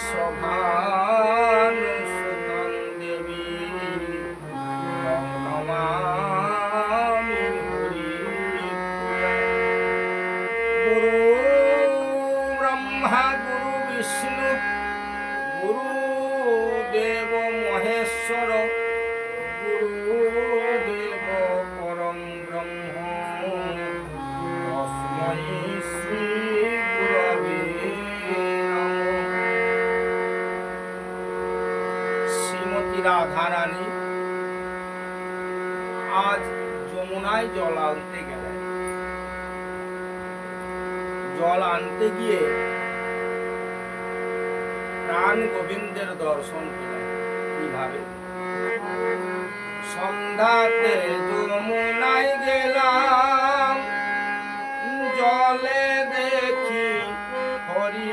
বিশ্বভানুসুতং দেবী তং নমামি হরিপ্রিয়া। গুরু ব্রহ্মা গুরু বিষ্ণু গুরুদেব মহেশ্বর গুরুদেব পরম ব্রহ্ম তস্मै শ্রী গুরবে নমঃ। শ্রীমতী রাধারানী আজ যমুনায় জল আনতে গেলেন। জল আনতে গিয়ে প্রাণ গোবিন্দের দর্শন পেলেন। কিভাবে? সন্ধ্যাতে যমুনায় গেলাম, জলে দেখি হরি।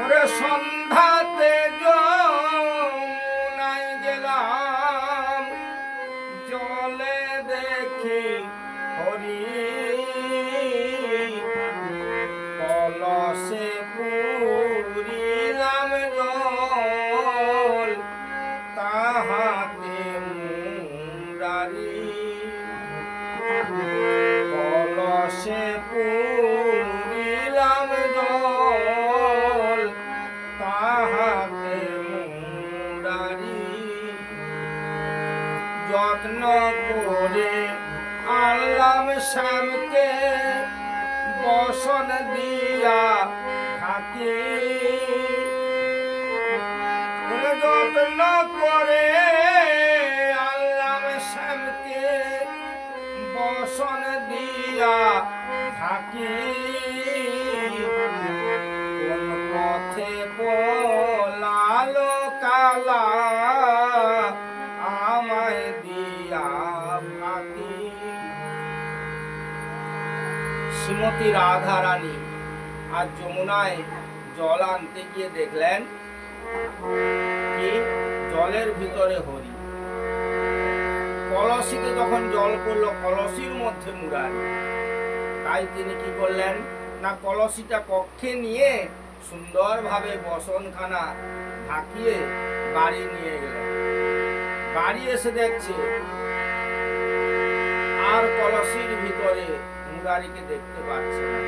ওরে সন্ধ্যাতে যমুনায় গেলাম, জলে দেখি হরি। কলসে পুরিলাম জল, তাহাতে মুরারি। কলসে পুরিলাম জল, তাহাতে মুরারি। যত্ন করে আনলাম শ্যামকে, বসন দিয়া ঢাকি। যত্ন করে আনলাম শ্যামকে, বসন দিয়া ঢাকি। কোন পথে পলালো কালা, আমায় দিয়া ফাঁকি। শ্রীমতী রাধারানী আজ যমুনায় জল আনতে গিয়ে দেখলেন কি জলের ভিতরে হরি। কলসিতে যখন জল পড়লো, কলসির মধ্যে মুরারি। তাই তিনি কি করলেন না, কলসিটা কক্ষে নিয়ে সুন্দরভাবে বসনখানা ঢাকিয়ে বাড়ি নিয়ে গেলেন। বাড়ি এসে দেখছে আর কলসির ভিতরে মুরারিকে দেখতে পাচ্ছে না।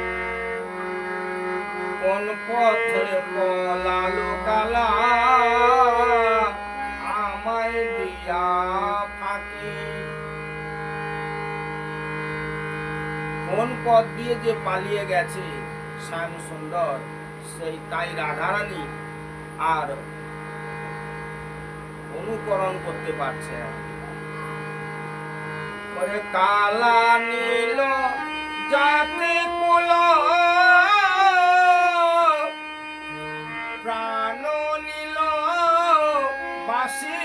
কোন পথে পলালো কালা, আমায় দিয়া ফাঁকি। কোন পথ দিয়ে যে পালিয়ে গেছে শ্যাম সুন্দর, সেই তাই রাধারানী আর অনুকরণ করতে পারছে না। কালা নীল যাতে কুল, প্রাণ নীল বাসি।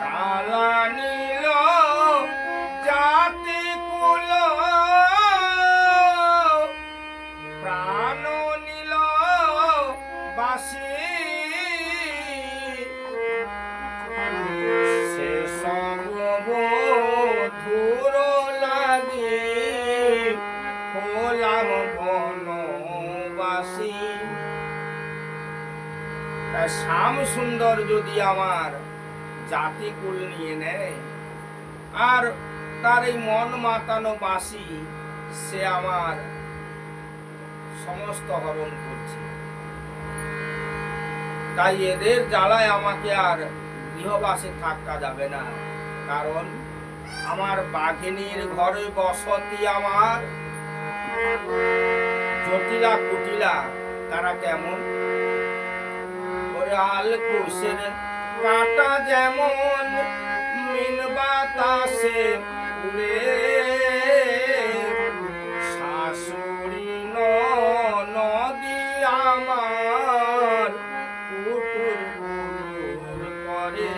কালা নীল জাতি কুল, প্রাণ নীল বাসি। সে সর্বধুর লাগি হলাম বনবাসী। শ্যাম সুন্দর যদি আমার জাতিকুল নিয়ে নেয়, আর তার এই মন মাতানো বাসি সে আমার সমস্ত হরণ করছে, তাই এদের জ্বালায় আমাকে আর গৃহবাসে থাকা যাবে না। কারণ আমার বাঘিনীর ঘরে বসতি, আমার জটিলা কুটিলা তারা কেমন। ওরে আলকুশের কাটা যেমন মিন বাতাসে উড়ে, শাশুড়ি নদী আমার পুতুল পুতুল করে।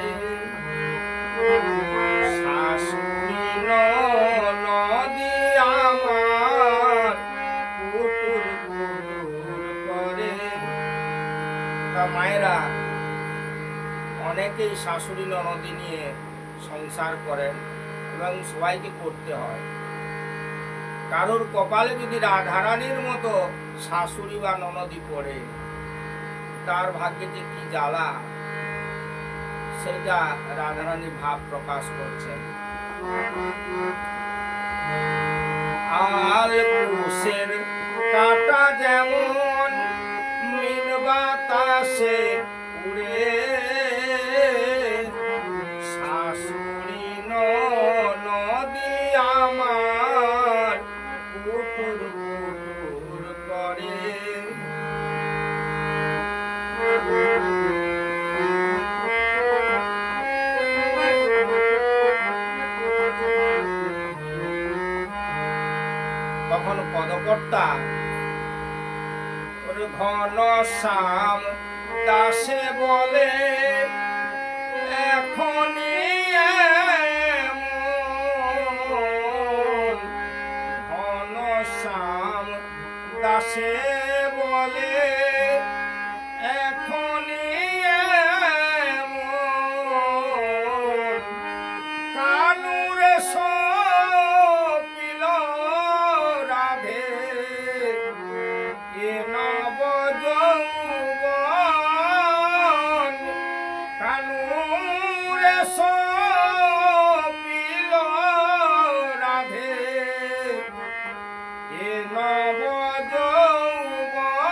শাশুড়ি নদী আমার পুতুল পুতুল করে। তা মায়েরা অনেকেই শাশুড়ি ননদি নিয়ে সংসার করেন এবং সবাইকে করতে হয়। কারোর কপালে যদি রাধারানীর মতো শাশুড়ি বা ননদি পড়ে, তার ভাগ্যে কি জ্বালা, সেটা রাধারানী ভাব প্রকাশ করছেন। আল কুশের কাটা যেমন মিন বাতাসে উড়ে, শাশুড়ি ননদি আমার কুটুর কুটুর করে। তখন পদকর্তা ঘন শ্যাম দাসে বলে, এখনই এমন। ঘন শ্যাম দাসে বলে, এখনই এমন। কানুরে সপিল রাধে এ নব যৌবন। কানুরে সপিল রাধে এ নব যৌবন।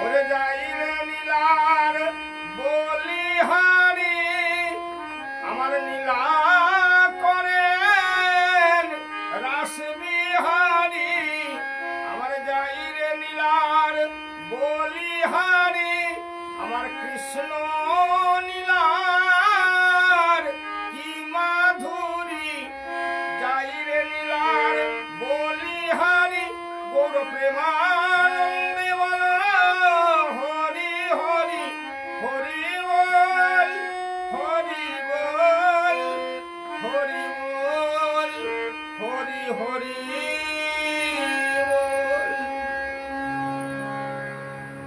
ওরে যাইরে নীলার বলিহারি, আমার নীলা করেন রাসবিহারী। আমার যাইরে নীলার বলিহারি, আমার কৃষ্ণ নীলার কি মাধুরী। যাইরে নীলার বলিহারি, গৌর প্রেমানন্দে বল হরি হরি, হরি বল হরি বল হরি বল।